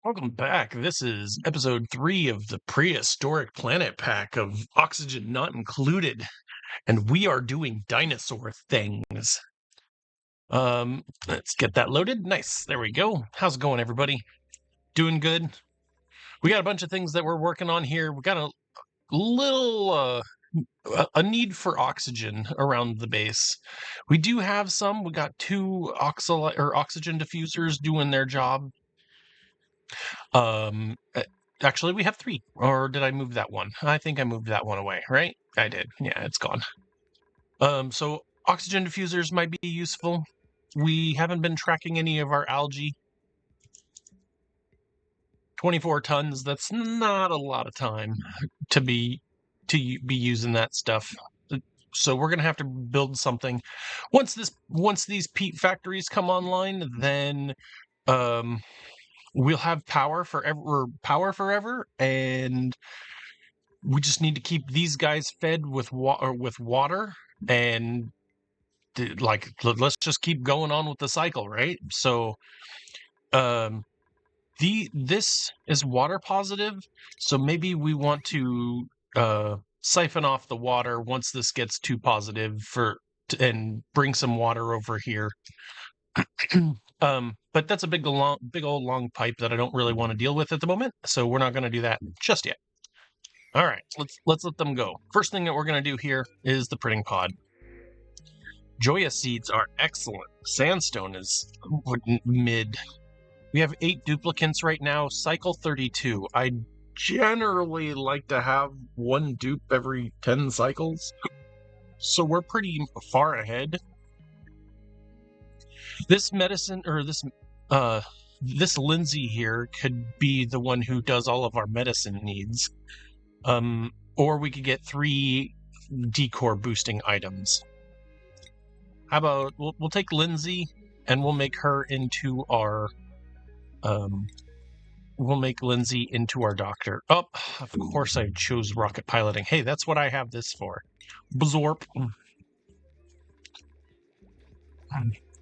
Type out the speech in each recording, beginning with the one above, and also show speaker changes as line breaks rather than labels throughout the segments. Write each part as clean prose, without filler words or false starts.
Welcome back. This is episode 3 of the Prehistoric Planet Pack of Oxygen Not Included, and we are doing dinosaur things. Let's get that loaded. Nice. There we go. How's it going, everybody? Doing good? We got a bunch of things that we're working on here. We got a little a need for oxygen around the base. We do have some. We got 2 oxygen diffusers doing their job. Actually, we have 3. Or did I move that one? I think I moved that one away, right? I did. Yeah, it's gone. So oxygen diffusers might be useful. We haven't been tracking any of our algae. 24 tons, that's not a lot of time to be using that stuff. So we're going to have to build something. Once these peat factories come online, then we'll have power forever, and we just need to keep these guys fed with water, and let's just keep going on with the cycle, right? So, this is water positive, so maybe we want to siphon off the water once this gets too positive and bring some water over here. But that's a big old long pipe that I don't really want to deal with at the moment, so we're not going to do that just yet. All right, let's let them go. First thing that we're going to do here is the printing pod. Joya seeds are excellent. Sandstone is mid. We have 8 duplicants right now. Cycle 32. I generally like to have 1 dupe every 10 cycles, so we're pretty far ahead. This this Lindsay here could be the one who does all of our medicine needs. Or we could get 3 decor boosting items. How about we'll take Lindsay and we'll make her into our doctor. Oh, of course I chose rocket piloting. Hey, that's what I have this for. Bzorp.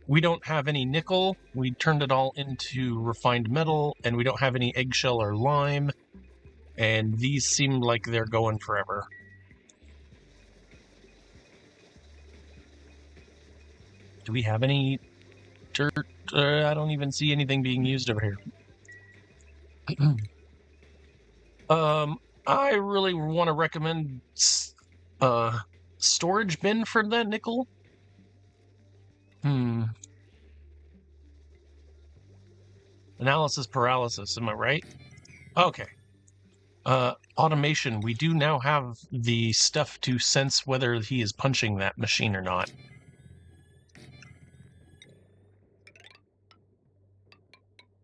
We don't have any nickel. We turned it all into refined metal, and we don't have any eggshell or lime. And these seem like they're going forever. Do we have any dirt? I don't even see anything being used over here. I really want to recommend storage bin for that nickel. Analysis paralysis, am I right? Okay. Automation. We do now have the stuff to sense whether he is punching that machine or not.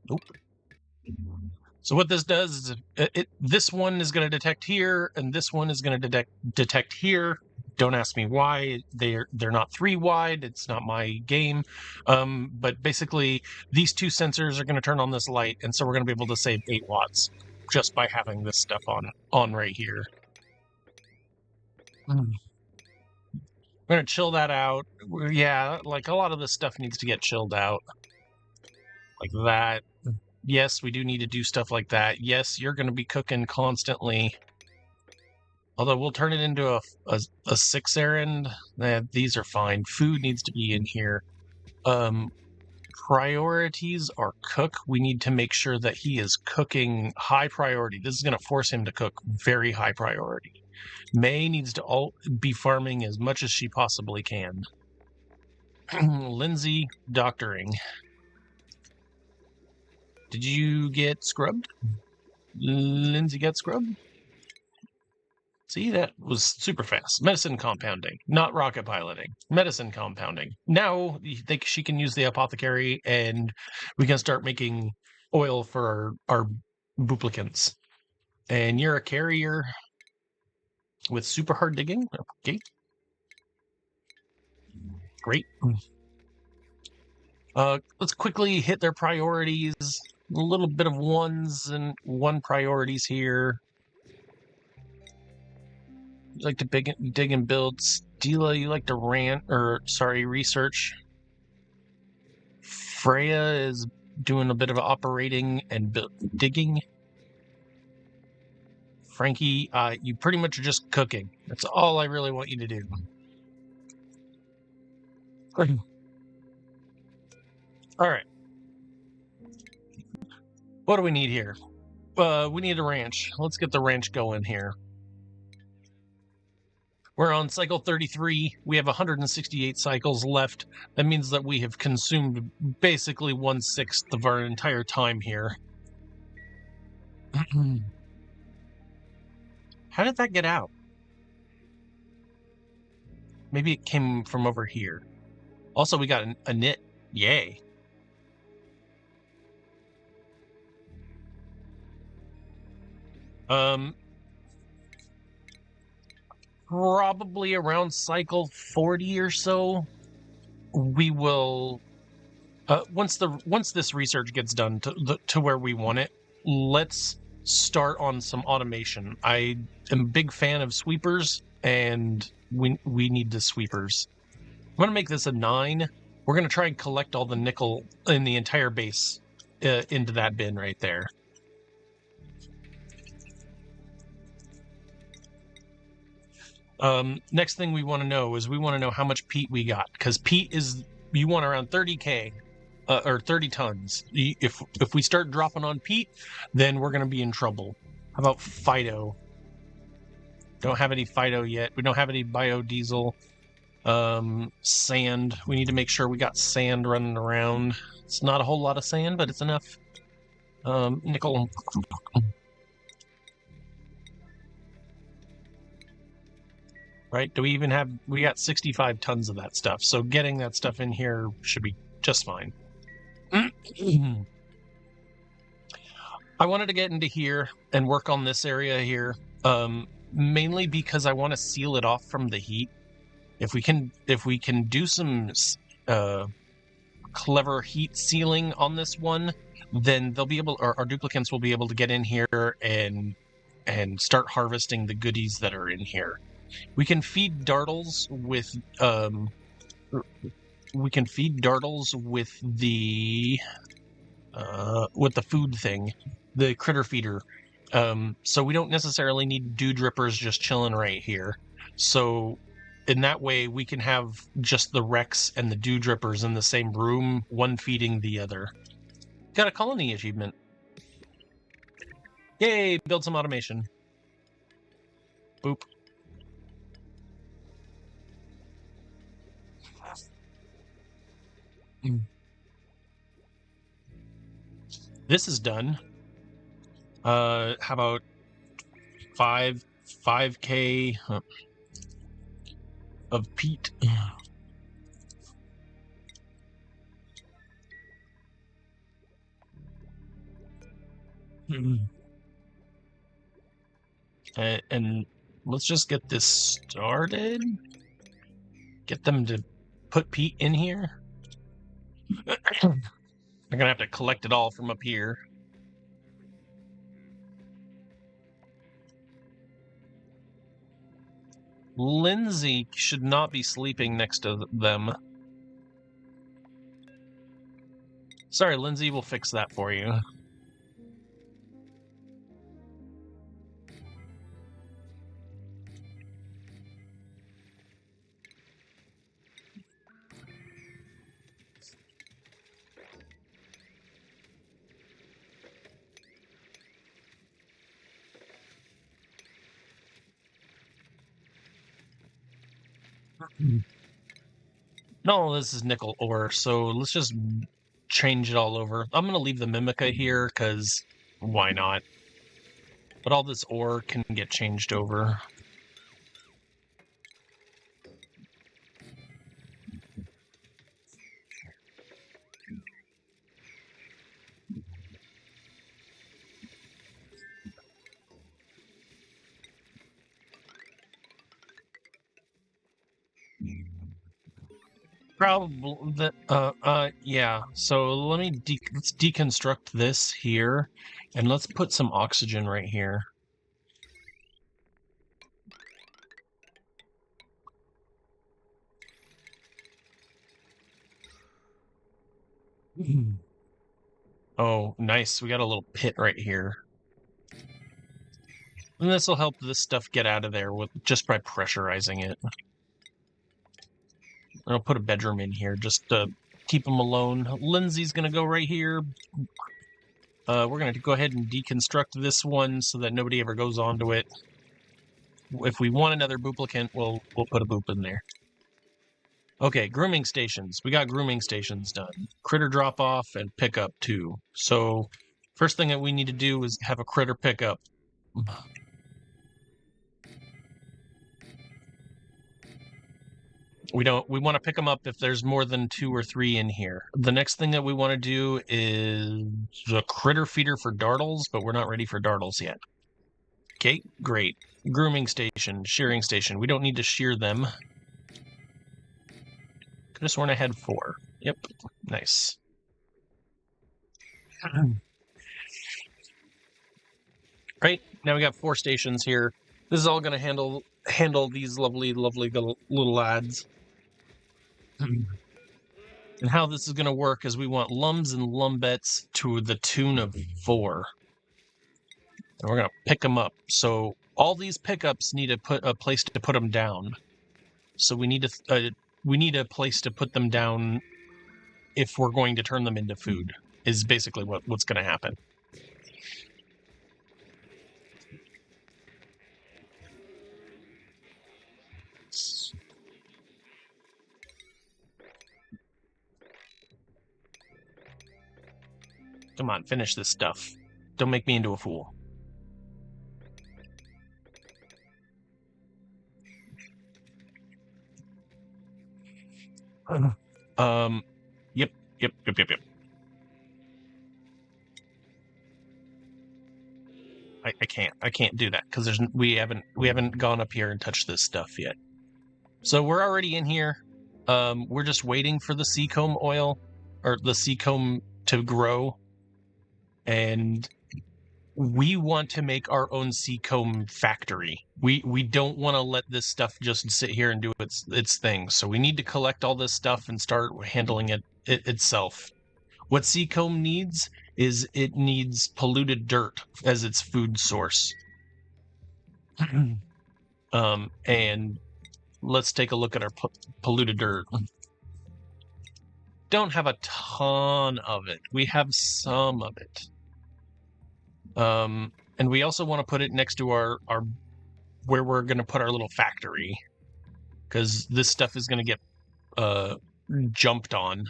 Nope. So what this does is this one is going to detect here, and this one is going to detect here. Don't ask me why. They're not 3 wide. It's not my game. But basically, these 2 sensors are going to turn on this light, and so we're going to be able to save 8 watts just by having this stuff on right here. We're going to chill that out. Yeah, like a lot of this stuff needs to get chilled out. Like that. Yes, we do need to do stuff like that. Yes, you're going to be cooking constantly. Although we'll turn it into a 6 errand. These are fine. Food needs to be in here. Priorities are cook. We need to make sure that he is cooking high priority. This is going to force him to cook very high priority. May needs to be farming as much as she possibly can. Lindsay, doctoring. Did you get scrubbed? Lindsay got scrubbed? See, that was super fast. Medicine compounding, not rocket piloting. Medicine compounding. Now she can use the apothecary, and we can start making oil for our duplicants. And you're a carrier with super hard digging. Okay. Great. Let's quickly hit their priorities. A little bit of 1s and 1 priorities here. You like to dig and build. Steela, you like to research. Freya is doing a bit of operating and digging. Frankie, you pretty much are just cooking. That's all I really want you to do. All right. What do we need here? We need a ranch. Let's get the ranch going here. We're on cycle 33. We have 168 cycles left. That means that we have consumed basically 1/6 of our entire time here. How did that get out? Maybe it came from over here. Also, we got a knit. Yay. Probably around cycle 40 or so, we will once this research gets done to where we want it, let's start on some automation. I am a big fan of sweepers, and we need the sweepers. I'm going to make this a 9. We're going to try and collect all the nickel in the entire base into that bin right there. Next thing we want to know is how much peat we got, because peat is, you want around 30k or 30 tons. If we start dropping on peat, then we're going to be in trouble. How about Fido? Don't have any Fido yet. We don't have any biodiesel. Sand. We need to make sure we got sand running around. It's not a whole lot of sand, but it's enough. Nickel. Right? Do we even have... We got 65 tons of that stuff, so getting that stuff in here should be just fine. I wanted to get into here and work on this area here, mainly because I want to seal it off from the heat. If we can do some clever heat sealing on this one, then they'll be able, or our duplicants will be able to get in here and start harvesting the goodies that are in here. We can feed dartles with the food thing, the critter feeder. So we don't necessarily need dew drippers just chilling right here. So in that way, we can have just the Rex and the dew drippers in the same room, one feeding the other. Got a colony achievement. Yay, build some automation. Boop. This is done. How about 5k of peat? And let's just get this started. Get them to put peat in here. I'm gonna have to collect it all from up here. Lindsay should not be sleeping next to them. Sorry, Lindsay, we'll fix that for you. No, this is nickel ore, so let's just change it all over. I'm going to leave the Mimica here, because why not? But all this ore can get changed over. Probably yeah. So let's deconstruct this here, and let's put some oxygen right here. Oh, nice. We got a little pit right here. And this will help this stuff get out of there with just by pressurizing it. I'll put a bedroom in here just to keep them alone. Lindsay's going to go right here. We're going to go ahead and deconstruct this one so that nobody ever goes onto it. If we want another booplicant, we'll put a boop in there. Okay, grooming stations. We got grooming stations done. Critter drop-off and pickup, too. So, first thing that we need to do is have a critter pickup. We want to pick them up if there's more than 2 or 3 in here. The next thing that we want to do is a critter feeder for dartles, but we're not ready for dartles yet. Okay, great. Grooming station, shearing station. We don't need to shear them. Could have sworn I had 4. Yep, nice. Right, now we got 4 stations here. This is all going to handle these lovely little lads. And how this is going to work is we want lums and lumbettes to the tune of 4. And we're going to pick them up. So all these pickups need a place to put them down. So we need a place to put them down if we're going to turn them into food, is basically what's going to happen. Come on, finish this stuff. Don't make me into a fool. Yep. I can't do that because we haven't gone up here and touched this stuff yet. So we're already in here. We're just waiting for the seacomb oil or the seacomb to grow, and we want to make our own seacomb factory. We don't want to let this stuff just sit here and do its thing. So we need to collect all this stuff and start handling it itself. What seacomb needs is it needs polluted dirt as its food source. And let's take a look at our polluted dirt. Don't have a ton of it. We have some of it. And we also want to put it next to our where we're going to put our little factory, because this stuff is going to get jumped on.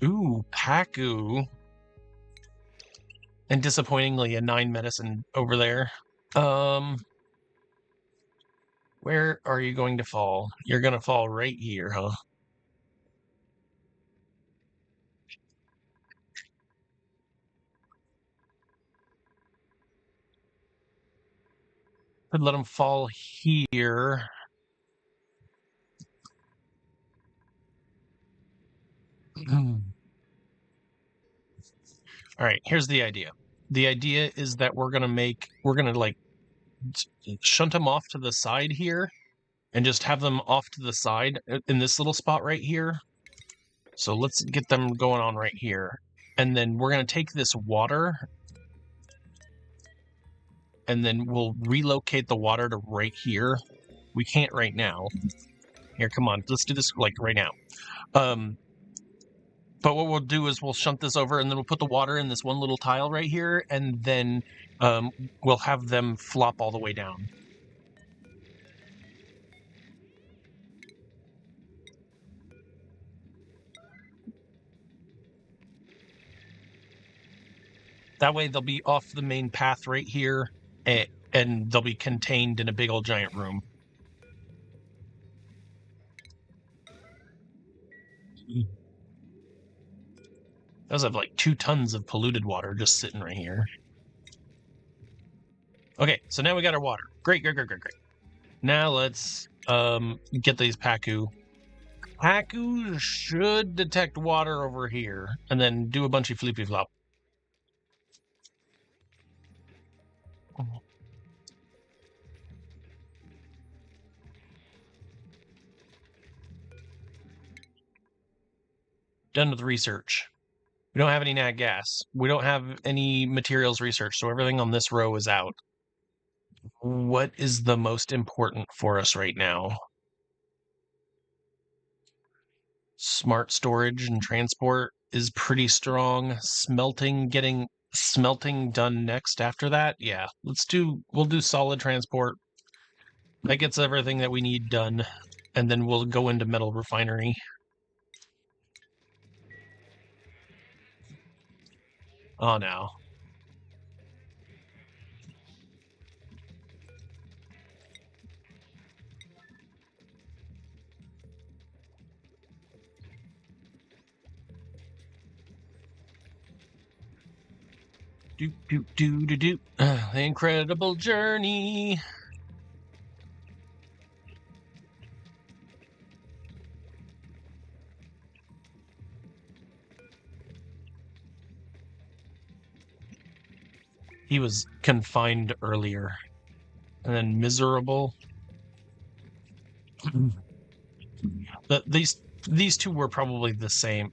Ooh, Paku. And disappointingly, a 9 medicine over there. Where are you going to fall? You're going to fall right here, huh? Could let him fall here. All right, here's the idea. The idea is that we're going to like shunt them off to the side here and just have them off to the side in this little spot right here. So let's get them going on right here. And then we're going to take this water and then we'll relocate the water to right here. We can't right now. Here, come on. Let's do this like right now. But what we'll do is we'll shunt this over and then we'll put the water in this one little tile right here, and then we'll have them flop all the way down. That way they'll be off the main path right here, and they'll be contained in a big old giant room. Those have like 2 tons of polluted water just sitting right here. Okay, so now we got our water. Great. Now let's get these Paku. Paku should detect water over here, and then do a bunch of flippy flop. Done with research. We don't have any nat gas. We don't have any materials research, so everything on this row is out. What is the most important for us right now? Smart storage and transport is pretty strong. Getting smelting done next after that. Yeah, we'll do solid transport. That gets everything that we need done, and then we'll go into metal refinery. Oh, no. Do. The incredible journey. He was confined earlier. And then miserable. These two were probably the same.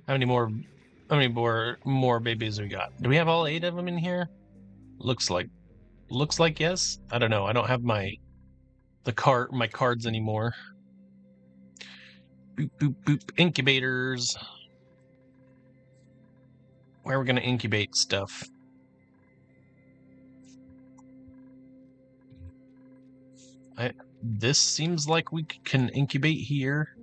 How many more babies we got? Do we have all 8 of them in here? Looks like yes. I don't know. I don't have my cards anymore. Boop boop boop. Incubators. Where are we going to incubate stuff? This seems like we can incubate here.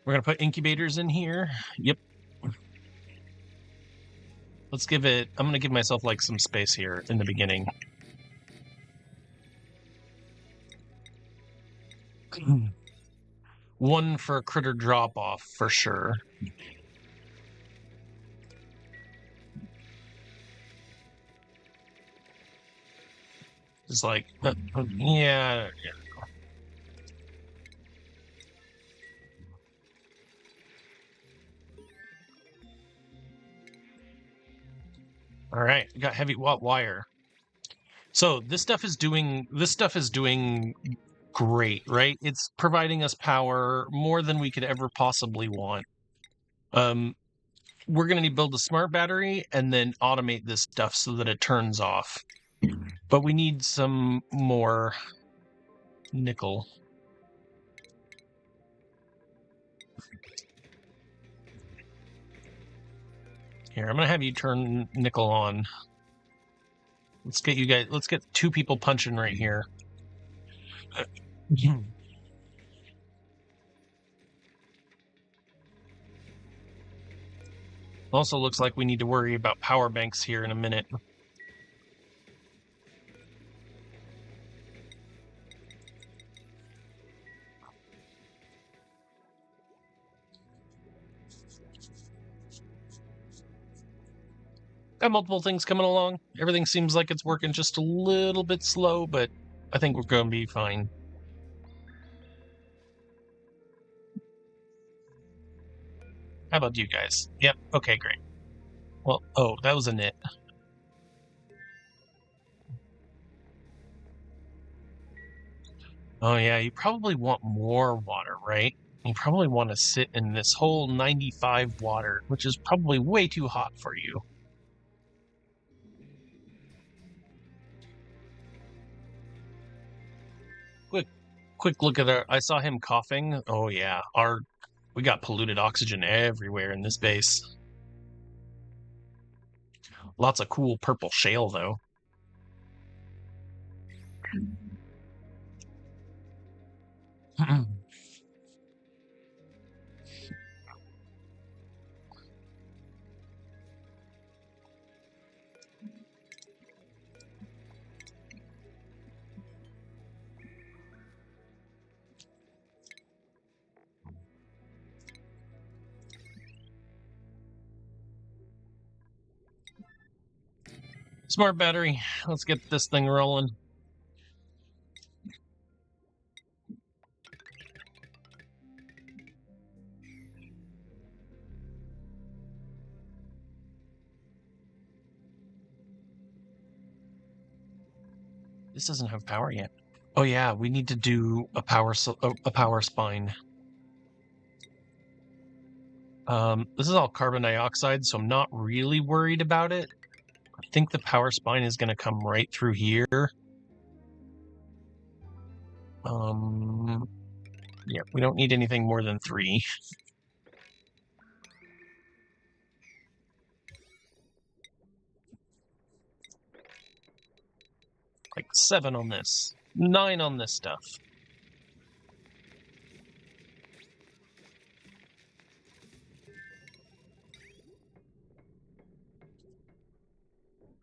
We're going to put incubators in here. Yep. I'm going to give myself like some space here in the beginning. One for critter drop off for sure. It's like, yeah. All right, got heavy wire. So this stuff is doing great, right? It's providing us power more than we could ever possibly want. We're going to need to build a smart battery and then automate this stuff so that it turns off. But we need some more nickel. Here, I'm going to have you turn nickel on. Let's get 2 people punching right here. Also looks like we need to worry about power banks here in a minute. Got multiple things coming along. Everything seems like it's working just a little bit slow, but I think we're going to be fine. How about you guys? Yep. Okay, great. Well, oh, that was a nit. Oh, yeah, you probably want more water, right? You probably want to sit in this whole 95 water, which is probably way too hot for you. Quick look at I saw him coughing. Oh, yeah. We got polluted oxygen everywhere in this base. Lots of cool purple shale, though. Smart battery. Let's get this thing rolling. This doesn't have power yet. Oh yeah, we need to do a power spine. This is all carbon dioxide, so I'm not really worried about it. I think the power spine is going to come right through here. Yeah, we don't need anything more than 3. Like 7 on this, 9 on this stuff.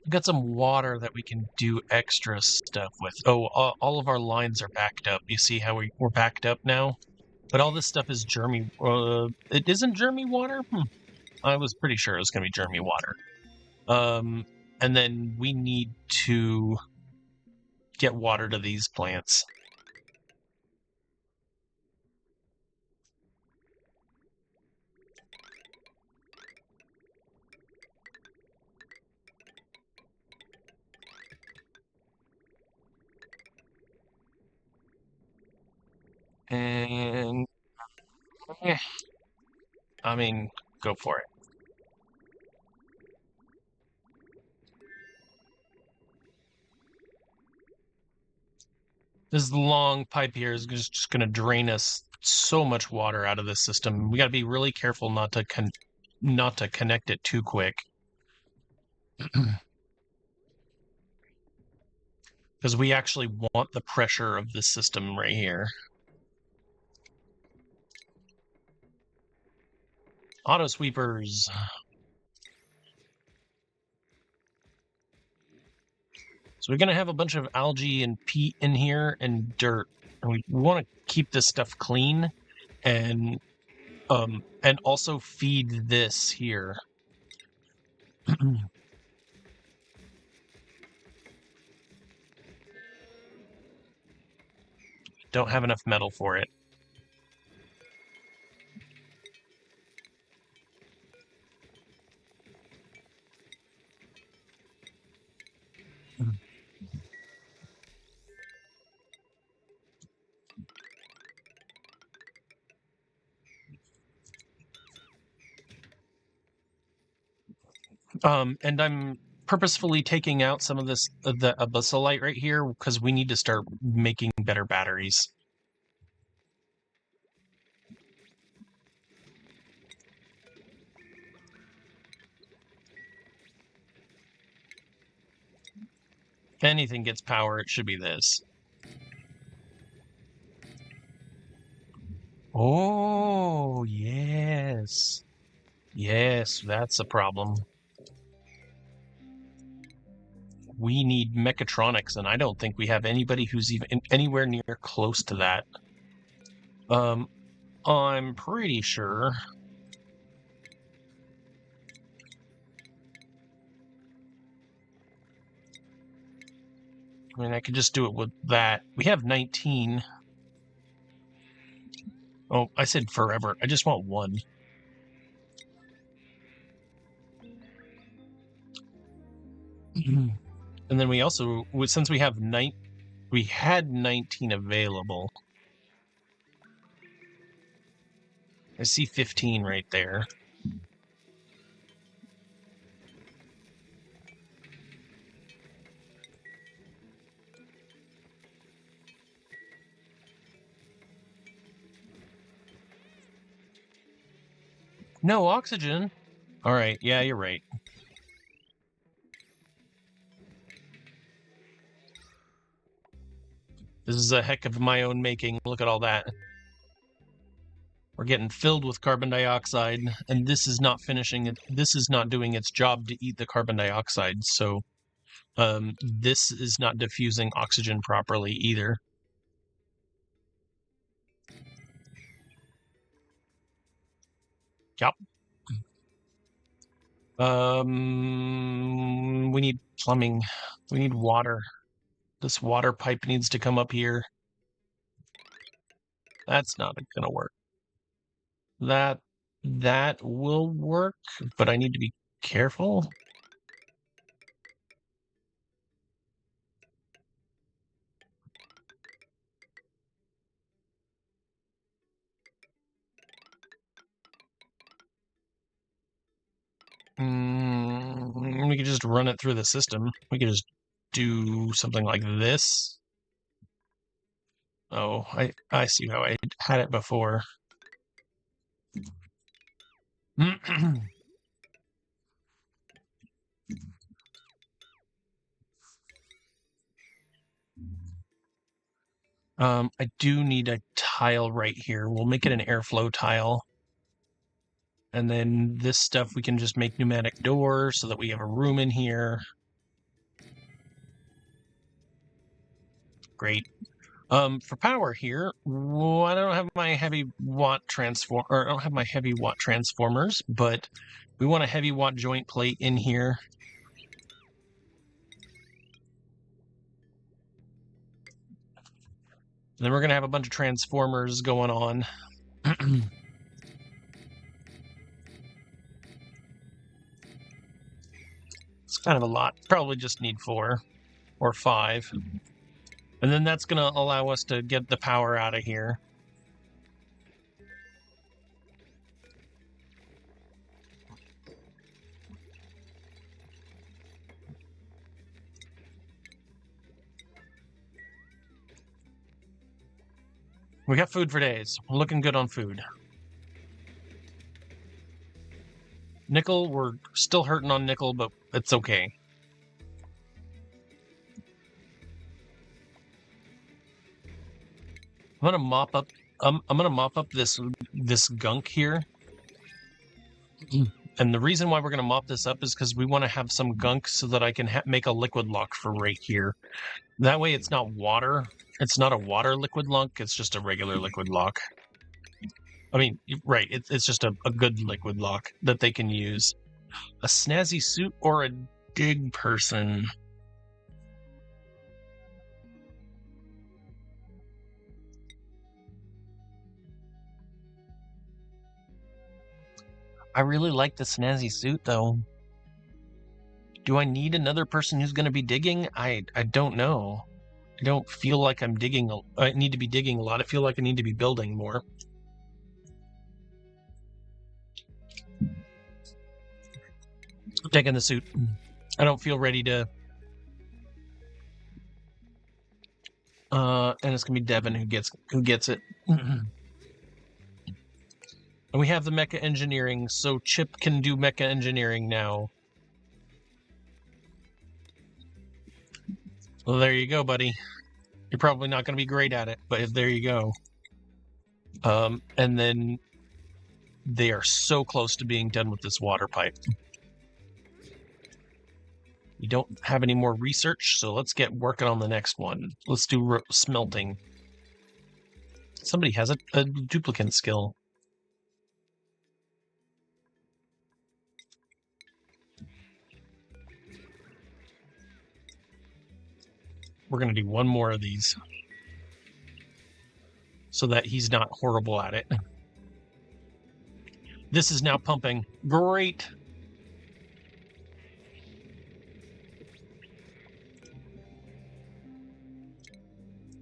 We've got some water that we can do extra stuff with. Oh, all of our lines are backed up. You see how we're backed up now? But all this stuff is germy. It isn't germy water? I was pretty sure it was going to be germy water. And then we need to get water to these plants. And I mean, go for it. This long pipe here is just going to drain us so much water out of this system. We got to be really careful not to connect it too quick. Because we actually want the pressure of this system right here. Auto sweepers. So we're going to have a bunch of algae and peat in here and dirt. And we want to keep this stuff clean and also feed this here. Don't have enough metal for it. And I'm purposefully taking out some of this, the abyssalite right here, because we need to start making better batteries. If anything gets power, it should be this. Oh, yes. Yes, that's a problem. We need mechatronics, and I don't think we have anybody who's even anywhere near close to that. I'm pretty sure. I mean, I could just do it with that. We have 19. Oh, I said forever. I just want 1. And then we also, since we have we had 19 available. I see 15 right there. No oxygen. All right. Yeah, you're right. This is a heck of my own making. Look at all that. We're getting filled with carbon dioxide, and this is not finishing it. This is not doing its job to eat the carbon dioxide. So this is not diffusing oxygen properly either. Yep. We need plumbing. We need water. This water pipe needs to come up here. That's not gonna work. That will work, but I need to be careful. We could just run it through the system. We could just do something like this. Oh, I see how I had it before. I do need a tile right here. We'll make it an airflow tile. And then this stuff we can just make pneumatic doors so that we have a room in here. Great. For power here, well, I don't have my heavy watt transformers, but we want a heavy watt joint plate in here. And then we're gonna have a bunch of transformers going on. It's kind of a lot. Probably just need 4 or 5. And then that's going to allow us to get the power out of here. We got food for days. We're looking good on food. Nickel, we're still hurting on nickel, but it's okay. I'm gonna mop up. I'm gonna mop up this gunk here. And the reason why we're gonna mop this up is because we want to have some gunk so that I can make a liquid lock for right here. That way, it's not water. It's not a water liquid lock. It's just a regular liquid lock. I mean, right? It's just a good liquid lock that they can use. A snazzy suit or a dig person. I really like the snazzy suit, though. Do I need another person who's going to be digging? I don't know. I don't feel like I'm digging. I need to be digging a lot. I feel like I need to be building more. I'm taking the suit. I don't feel ready to. And it's gonna be Devin who gets it. And we have the mecha engineering, so Chip can do mecha engineering now. Well, there you go, buddy. You're probably not going to be great at it, but there you go. And then they are so close to being done with this water pipe. We don't have any more research, so let's get working on the next one. Let's do smelting. Somebody has a duplicate skill. We're going to do one more of these so that he's not horrible at it. This is now pumping. Great.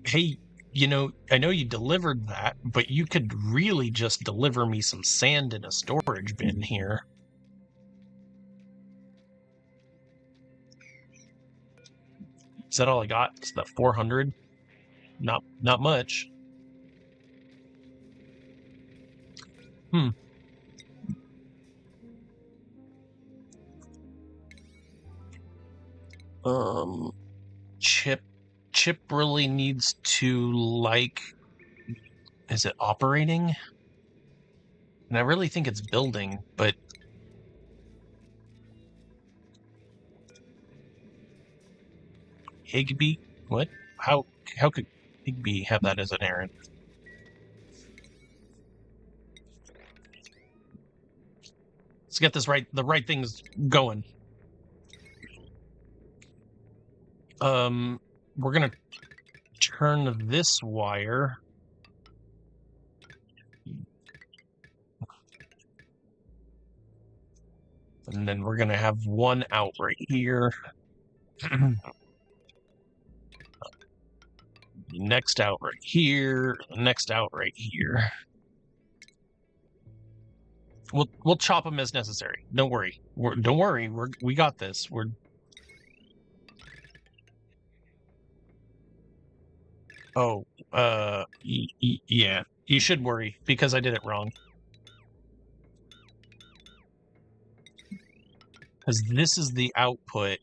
Hey, you know, I know you delivered that, but you could really just deliver me some sand in a storage bin here. Is that all I got? Is that 400? Not much. Chip really needs to, like, is it operating? And I really think it's building, but Higby? What? How could Higby have that as an errand? Let's get this right. The right things going. We're gonna turn this wire. And then we're gonna have one out right here. Next out right here. Next out right here. We'll chop them as necessary. Don't worry. Don't worry. We got this. Oh, yeah. You should worry because I did it wrong. Because this is the output,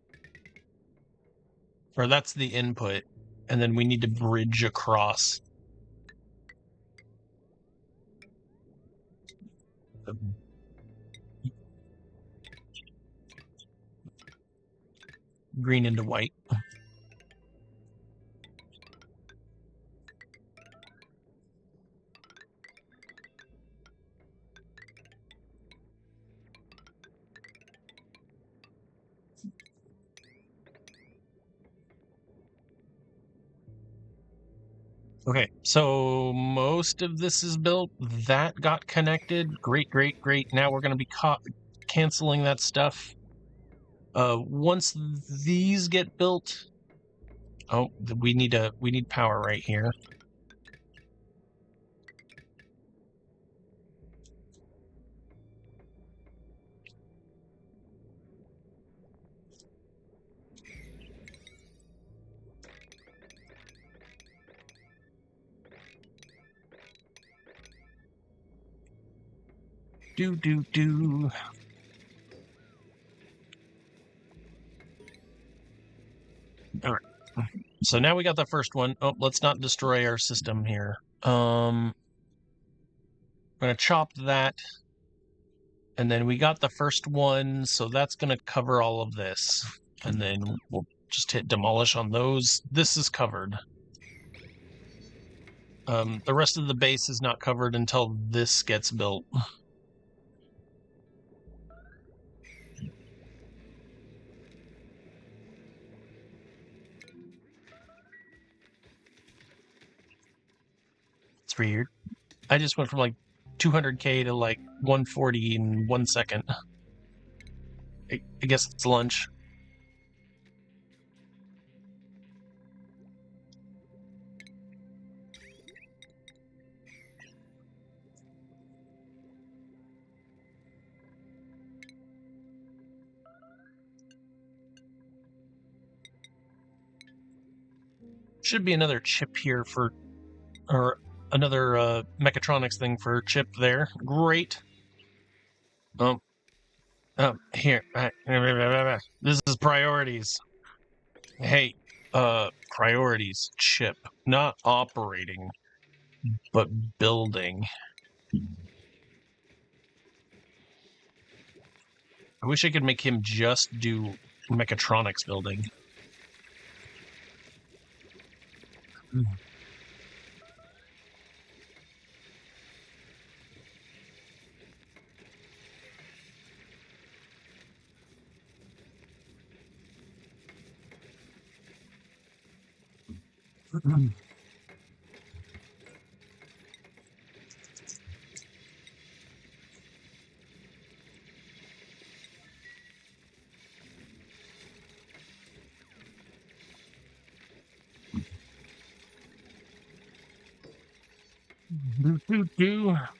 or that's the input, and then we need to bridge across. Green into white. Okay, so most of this is built. That got connected. Great, great, great. Now we're going to be canceling that stuff. Once these get built, oh, we need power right here. Do. All right. So now we got the first one. Oh, let's not destroy our system here. I'm gonna chop that, and then we got the first one, so that's gonna cover all of this, and then we'll just hit demolish on those. This is covered. The rest of the base is not covered until this gets built. It's weird. I just went from like 200k to like 140 in 1 second. I guess it's lunch. Should be another chip here for, or another mechatronics thing for chip there. Great. Here. This is priorities. Hey, priorities. Chip. Not operating, but building. I wish I could make him just do mechatronics building.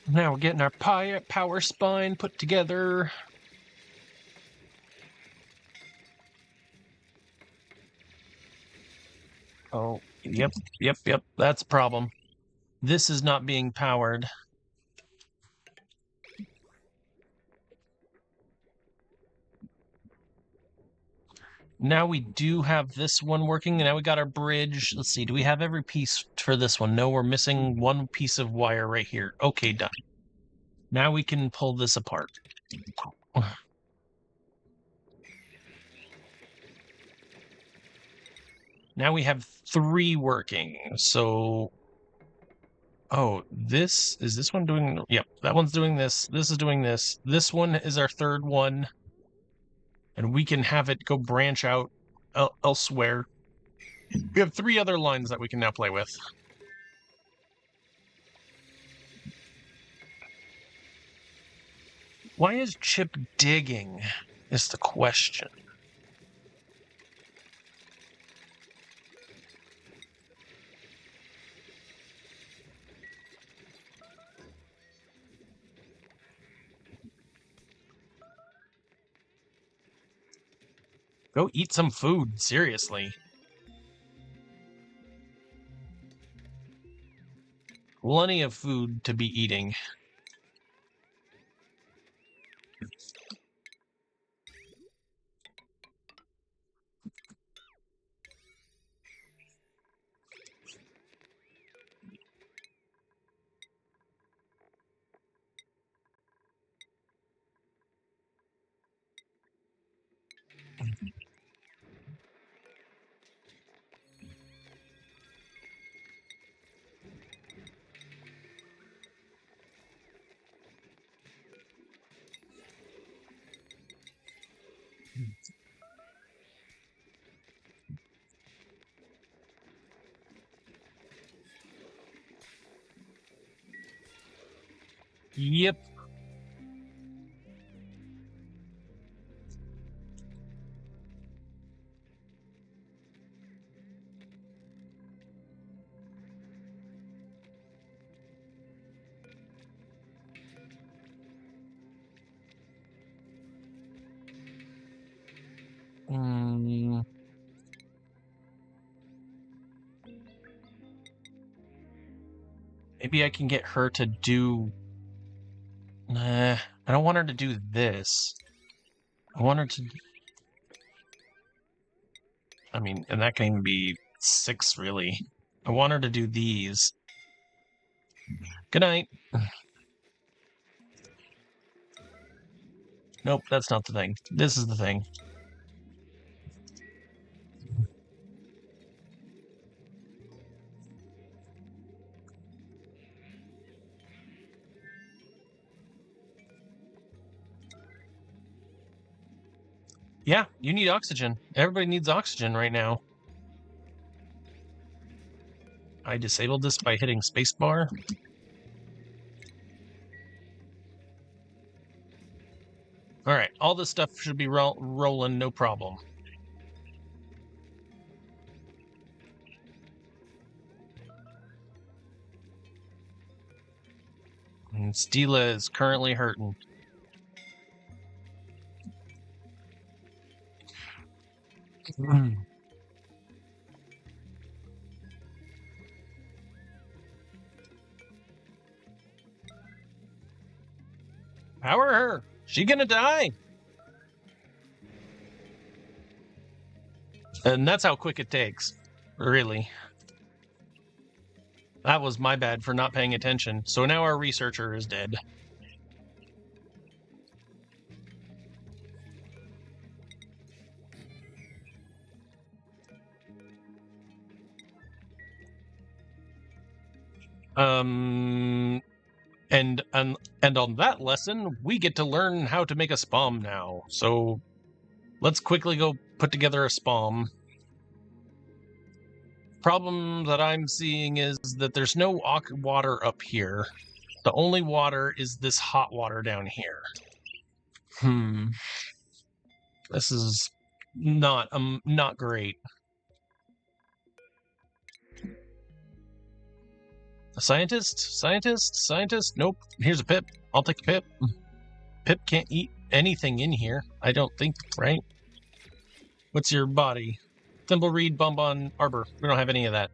Now we're getting our power spine put together. Oh, yep. That's a problem. This is not being powered. Now we do have this one working, and now we got our bridge. Let's see, do we have every piece for this one? No, we're missing one piece of wire right here. Okay, done. Now we can pull this apart. Now we have 3 working, so Oh, is this one doing... Yep, that one's doing this. This is doing this. This one is our third one. And we can have it go branch out elsewhere. We have 3 other lines that we can now play with. Why is Chip digging, is the question. Go eat some food, seriously. Plenty of food to be eating. Yep. Maybe I can get her to do... Nah, I don't want her to do this. I want her to... I mean, and that can even be 6, really. I want her to do these. Good night. Nope, that's not the thing. This is the thing. Yeah, you need oxygen. Everybody needs oxygen right now. I disabled this by hitting spacebar. Alright, all this stuff should be rolling, no problem. And Steela is currently hurting. Power her! She gonna die! And that's how quick it takes. Really. That was my bad for not paying attention. So now our researcher is dead. And on that lesson, we get to learn how to make a SPOM now. So let's quickly go put together a SPOM. Problem that I'm seeing is that there's no water up here. The only water is this hot water down here. This is not great. A scientist? Nope. Here's a Pip. I'll take a Pip. Pip can't eat anything in here, I don't think, right? What's your body? Thimbleweed, Bonbon, Arbor. We don't have any of that.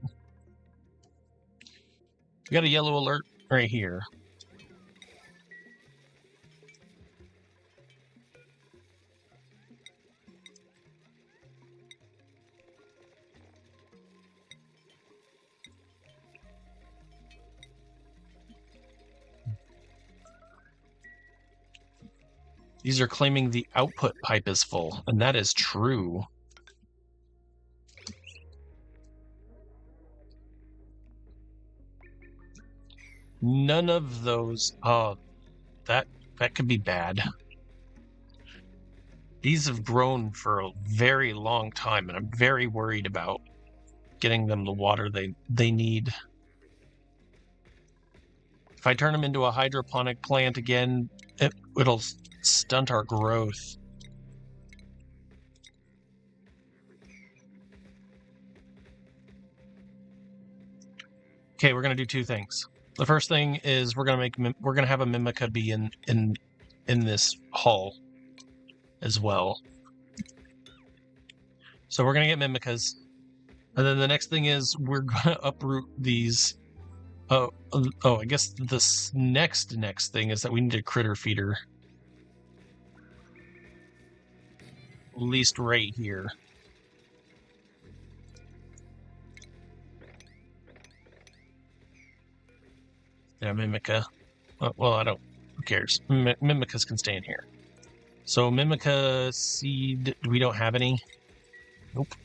We got a yellow alert right here. These are claiming the output pipe is full, and that is true. None of those. Oh, that could be bad. These have grown for a very long time, and I'm very worried about getting them the water they need. If I turn them into a hydroponic plant again, it'll stunt our growth. Okay, we're gonna do two things. The first thing is we're gonna have a Mimica be in this hull as well. So we're gonna get Mimicas, and then the next thing is we're gonna uproot these. Oh, I guess this next thing is that we need a critter feeder. At least right here. Yeah, Mimica. Well, I don't. Who cares? Mimicas can stay in here. So Mimica seed. We don't have any. Nope.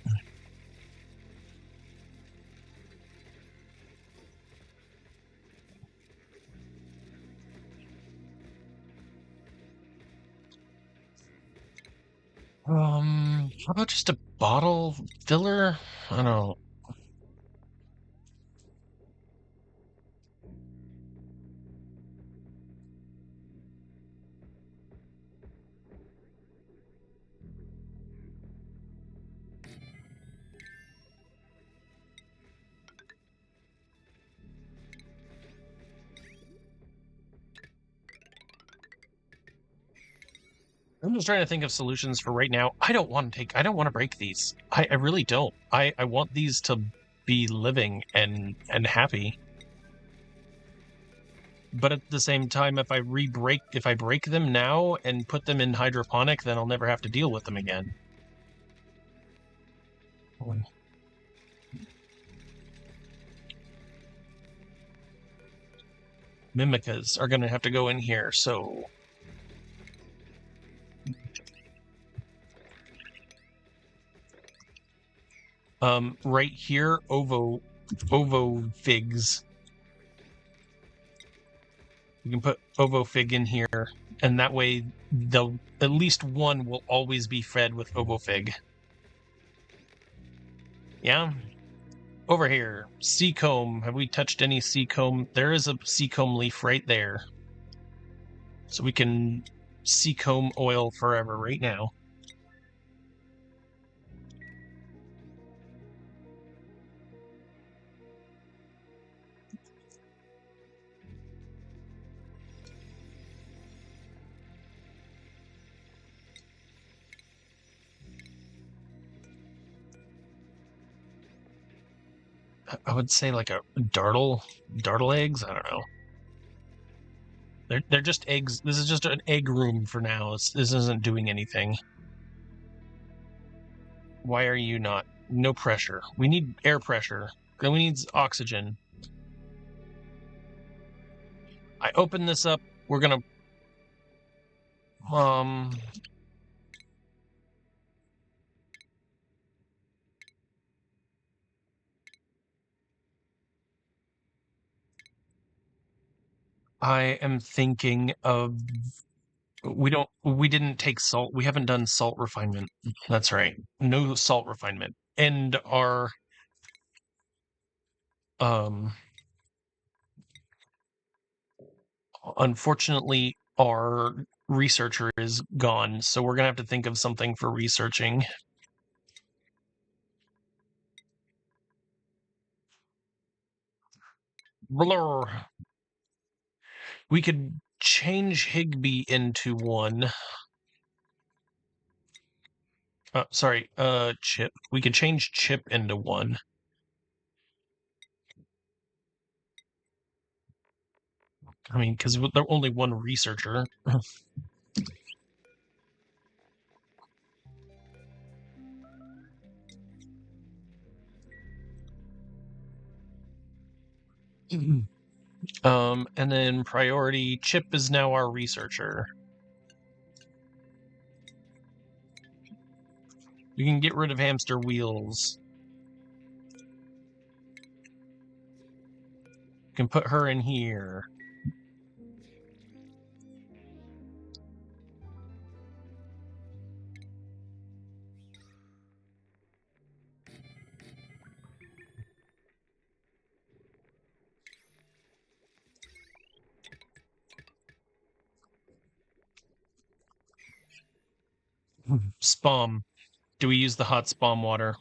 How about just a bottle filler? I don't know. I'm just trying to think of solutions for right now. I don't want to break these. I really don't. I want these to be living and happy. But at the same time, if I break them now and put them in hydroponic, then I'll never have to deal with them again. Mimicas are going to have to go in here, so right here, ovo figs. You can put ovo fig in here, and that way they'll at least one will always be fed with ovo fig. Yeah. Over here, seacomb. Have we touched any seacomb? There is a seacomb leaf right there. So we can seacomb oil forever right now. I would say like a dartle eggs. I don't know. They're just eggs. This is just an egg room for now. This isn't doing anything. Why are you not? No pressure. We need air pressure. Then we need oxygen. I open this up. We're gonna I am thinking of we didn't take salt. We haven't done salt refinement. That's right. No salt refinement. And our unfortunately our researcher is gone, so we're gonna have to think of something for researching. Blur. We could change Higby into one. Sorry, Chip. We could change Chip into one. I mean, because there's only one researcher. And then priority, Chip is now our researcher. We can get rid of hamster wheels. can put her in here. SPOM. Do we use the hot SPOM water?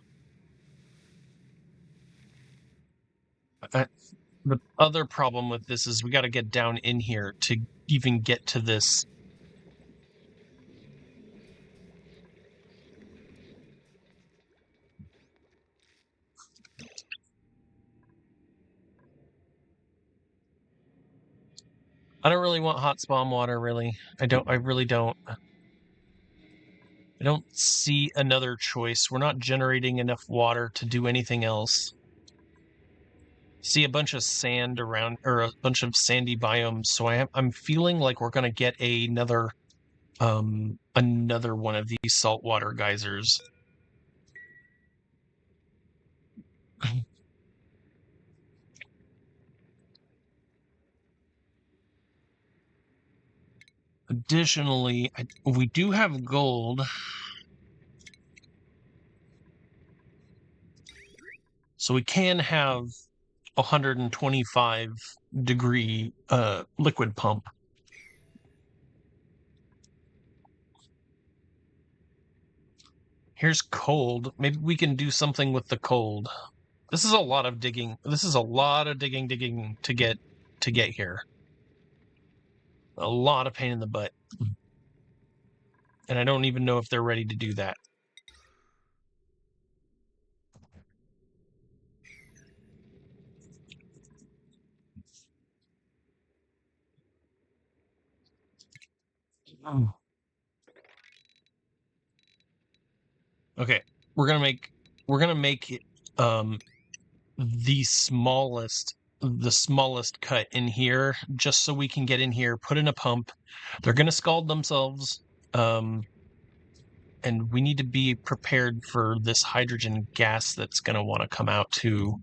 The other problem with this is we got to get down in here to even get to this. I don't really want hot SPOM water, really. I really don't. I don't see another choice. We're not generating enough water to do anything else. See a bunch of sand around, or a bunch of sandy biomes, so I'm feeling like we're gonna get another one of these saltwater geysers. Additionally, we do have gold. So we can have 125 degree liquid pump. Here's cold. Maybe we can do something with the cold. This is a lot of digging. This is a lot of digging to get here. A lot of pain in the butt. And I don't even know if they're ready to do that. Okay, we're gonna make it the smallest cut in here, just so we can get in here, put in a pump. They're gonna scald themselves, and we need to be prepared for this hydrogen gas that's gonna want to come out too.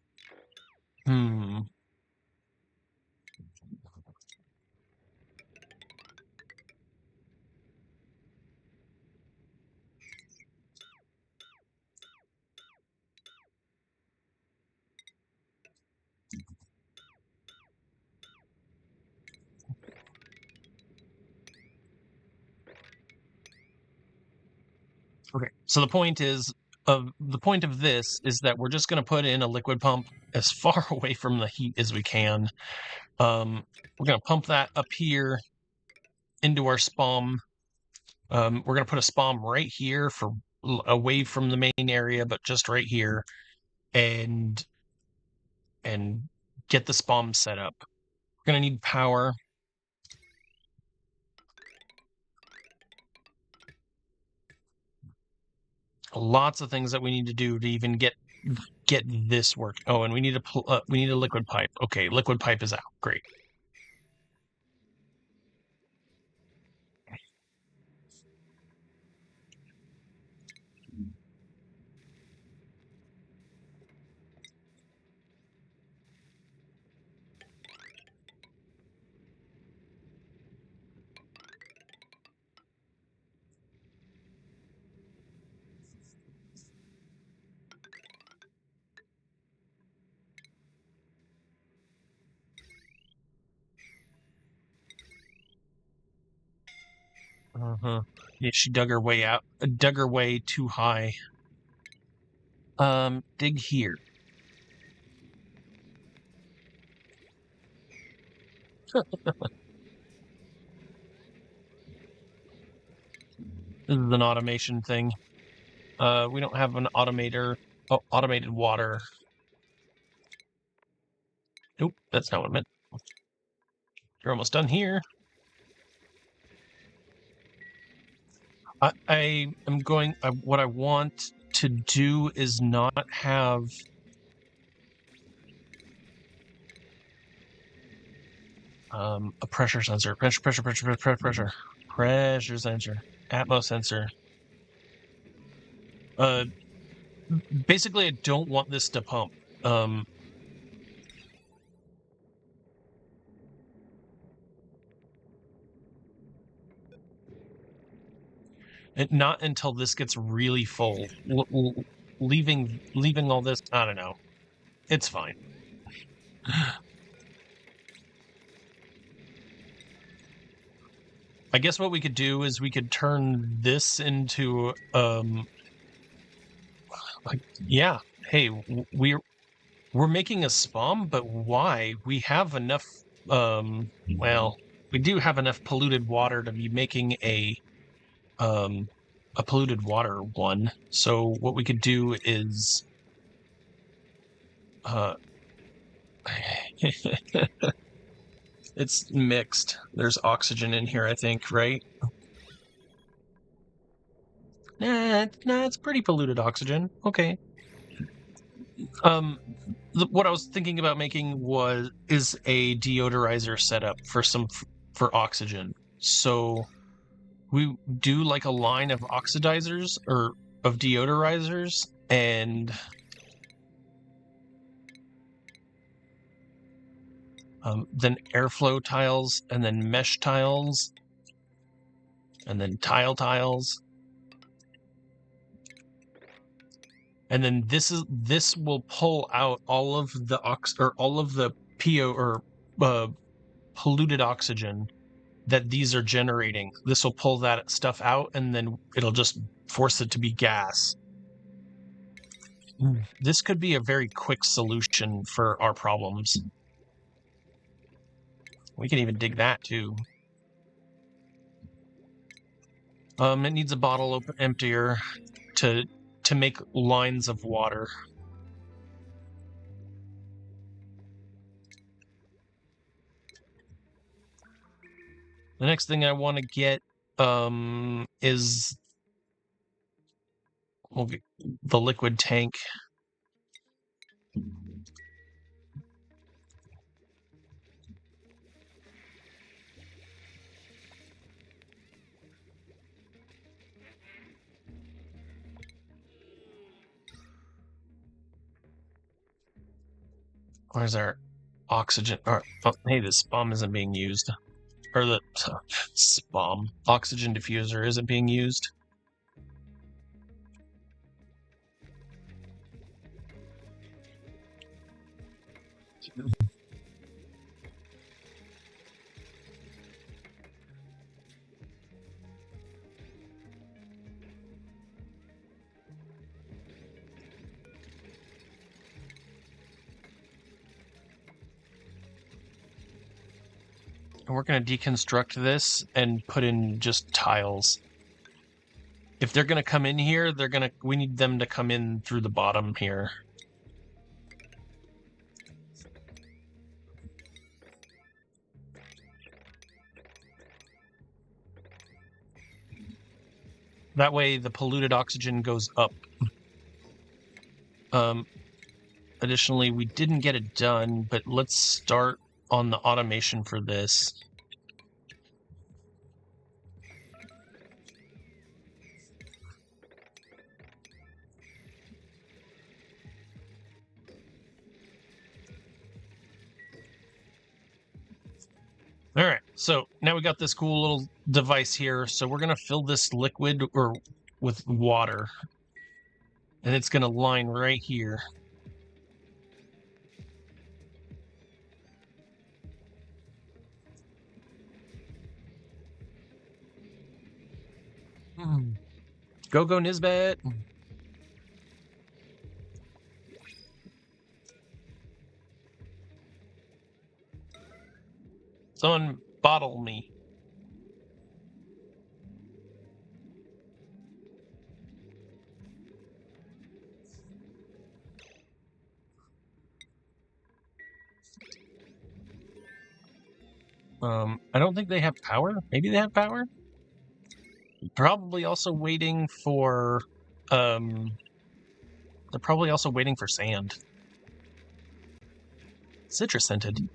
Okay, so the point of this is that we're just going to put in a liquid pump as far away from the heat as we can. We're going to pump that up here into our SPOM. We're going to put a SPOM right here for away from the main area, but just right here, and get the SPOM set up. We're going to need power. Lots of things that we need to do to even get this work. Oh, and we need a liquid pipe. Okay, liquid pipe is out. Great. Yeah, she dug her way out. Dug her way too high. Dig here. This is an automation thing. We don't have an automator. Oh, automated water. Nope, that's not what I meant. You're almost done here. I am going. What I want to do is not have. A pressure sensor. Pressure sensor. Atmos sensor. Basically, I don't want this to pump. Not until this gets really full. Leaving all this, I don't know. It's fine. I guess what we could do is we could turn this into yeah. Hey, we're making a SPOM, but why? We have enough well, we do have enough polluted water to be making a polluted water one. So what we could do is it's mixed. There's oxygen in here, I think, right? Nah, it's pretty polluted oxygen. Okay. What I was thinking about making is a deodorizer setup for oxygen. So we do like a line of oxidizers or of deodorizers, and then airflow tiles, and then mesh tiles, and then tiles. And then this will pull out all of the PO or polluted oxygen that these are generating. This will pull that stuff out, and then it'll just force it to be gas. This could be a very quick solution for our problems. We can even dig that too. It needs a bottle emptier to make lines of water. The next thing I want to get is the liquid tank. Where's our oxygen? Oh, hey, this SPOM isn't being used. Or the SPOM, oxygen diffuser, isn't being used. And we're going to deconstruct this and put in just tiles. If they're going to come in here, we need them to come in through the bottom here. That way the polluted oxygen goes up. Additionally, we didn't get it done, but let's start on the automation for this. All right, so now we got this cool little device here. So we're going to fill this liquid with water, and it's going to line right here. Go Nisbet. Someone bottle me. I don't think they have power. Maybe they have power. Probably also waiting for they're probably also waiting for sand. Citrus scented.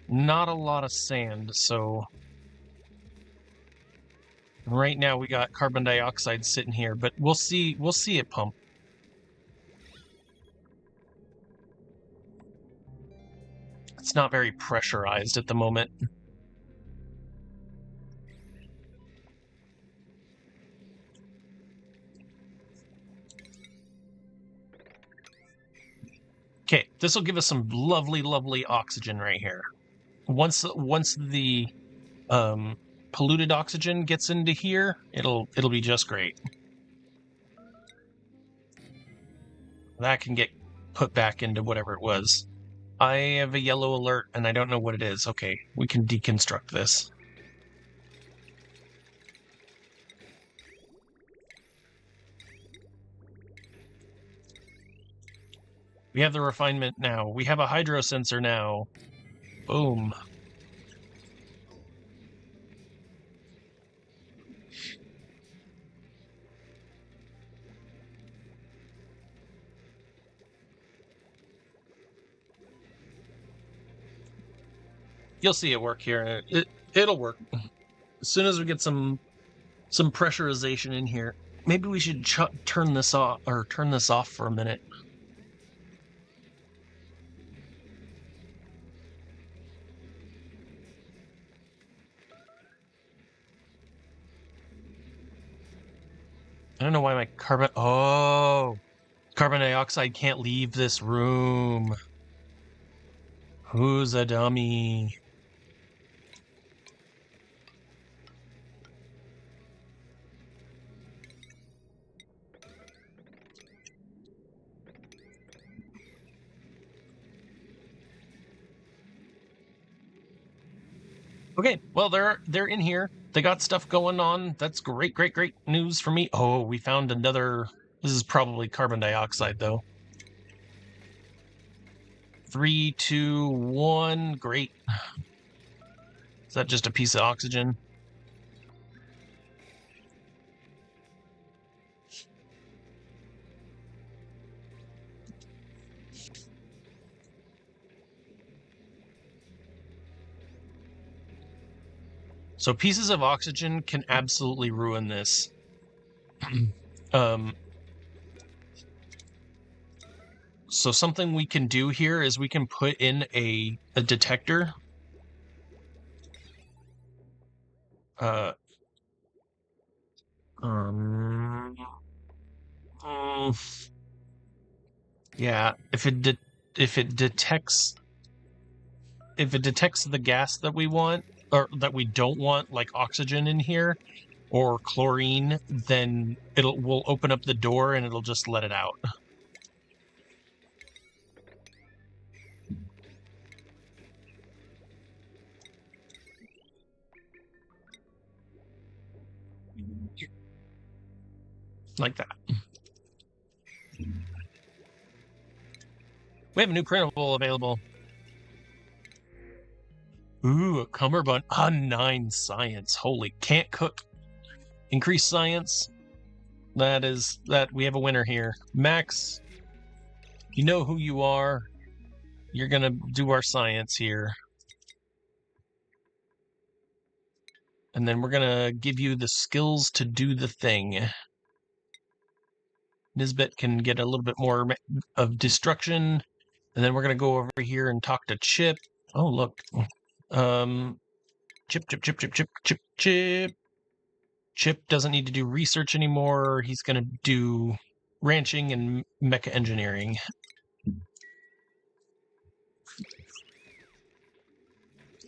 Not a lot of sand, so right now we got carbon dioxide sitting here, but we'll see it pump. It's not very pressurized at the moment. Okay, this will give us some lovely, lovely oxygen right here. Once the polluted oxygen gets into here, it'll be just great. That can get put back into whatever it was. I have a yellow alert, and I don't know what it is. Okay, we can deconstruct this. We have the refinement now. We have a hydro sensor now. Boom. You'll see it work here. It'll work. As soon as we get some pressurization in here, maybe we should turn this off for a minute. I don't know why my carbon dioxide can't leave this room. Who's a dummy? Okay, well they're in here. They got stuff going on. That's great, great, great news for me. Oh, we found another. This is probably carbon dioxide though. 3, 2, 1. Great. Is that just a piece of oxygen? So pieces of oxygen can absolutely ruin this. So something we can do here is we can put in a detector. Yeah, if it detects the gas that we want or that we don't want, like oxygen in here or chlorine, then we'll open up the door and it'll just let it out. Like that. We have a new printable available. Ooh, a cummerbund. 9 science. Holy, can't cook. Increase science. That we have a winner here. Max, you know who you are. You're gonna do our science here. And then we're gonna give you the skills to do the thing. Nisbet can get a little bit more of destruction. And then we're gonna go over here and talk to Chip. Oh, look. Chip. Chip doesn't need to do research anymore. He's going to do ranching and mecha engineering.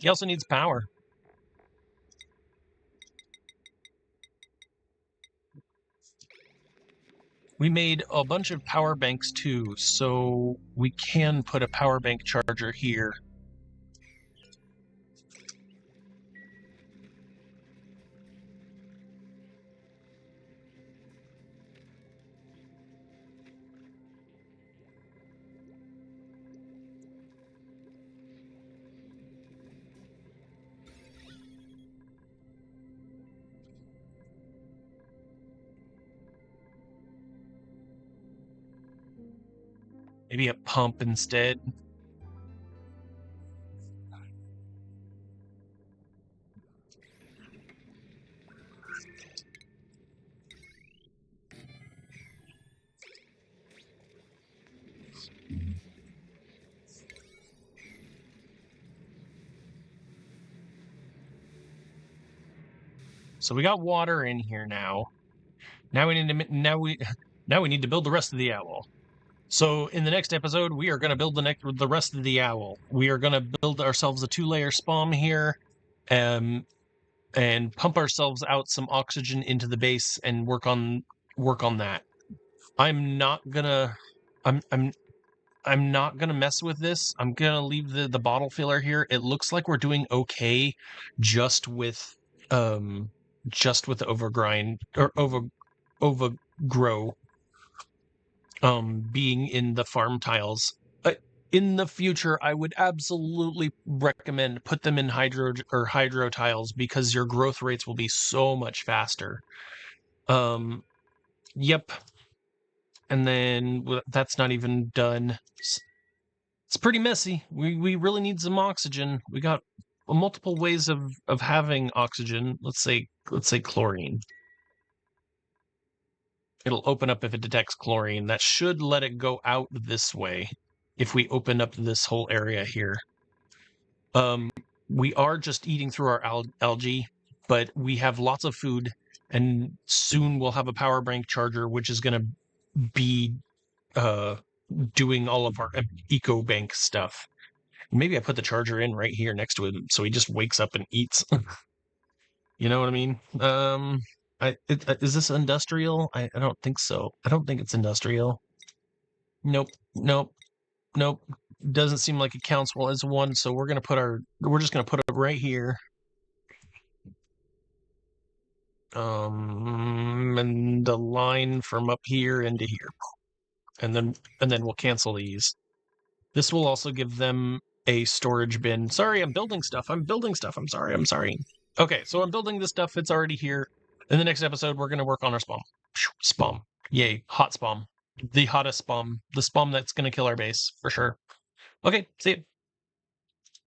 He also needs power. We made a bunch of power banks too, so we can put a power bank charger here. Maybe a pump instead. so we got water in here now. Now we need to build the rest of the owl. So in the next episode, we are going to build the rest of the owl. We are going to build ourselves a 2-layer SPOM here, and pump ourselves out some oxygen into the base and work on that. I'm not gonna mess with this. I'm gonna leave the bottle filler here. It looks like we're doing okay, just with overgrind or overgrow being in the farm tiles. In the future, I would absolutely recommend put them in hydro tiles because your growth rates will be so much faster. Yep. And then that's not even done. It's pretty messy. We really need some oxygen. We got multiple ways of having oxygen. Let's say chlorine. It'll open up if it detects chlorine. That should let it go out this way if we open up this whole area here. We are just eating through our algae, but we have lots of food, and soon we'll have a power bank charger, which is going to be doing all of our eco bank stuff. Maybe I put the charger in right here next to him, so he just wakes up and eats. You know what I mean? Is this industrial? I don't think so. I don't think it's industrial. Nope. Doesn't seem like it counts well as one, so we're just gonna put it right here. And the line from up here into here. And then we'll cancel these. This will also give them a storage bin. Sorry, I'm building stuff. I'm sorry. Okay, so I'm building this stuff. It's already here. In the next episode, we're going to work on our SPOM. SPOM. Yay, hot SPOM. The hottest SPOM. The SPOM that's going to kill our base, for sure. Okay, see you.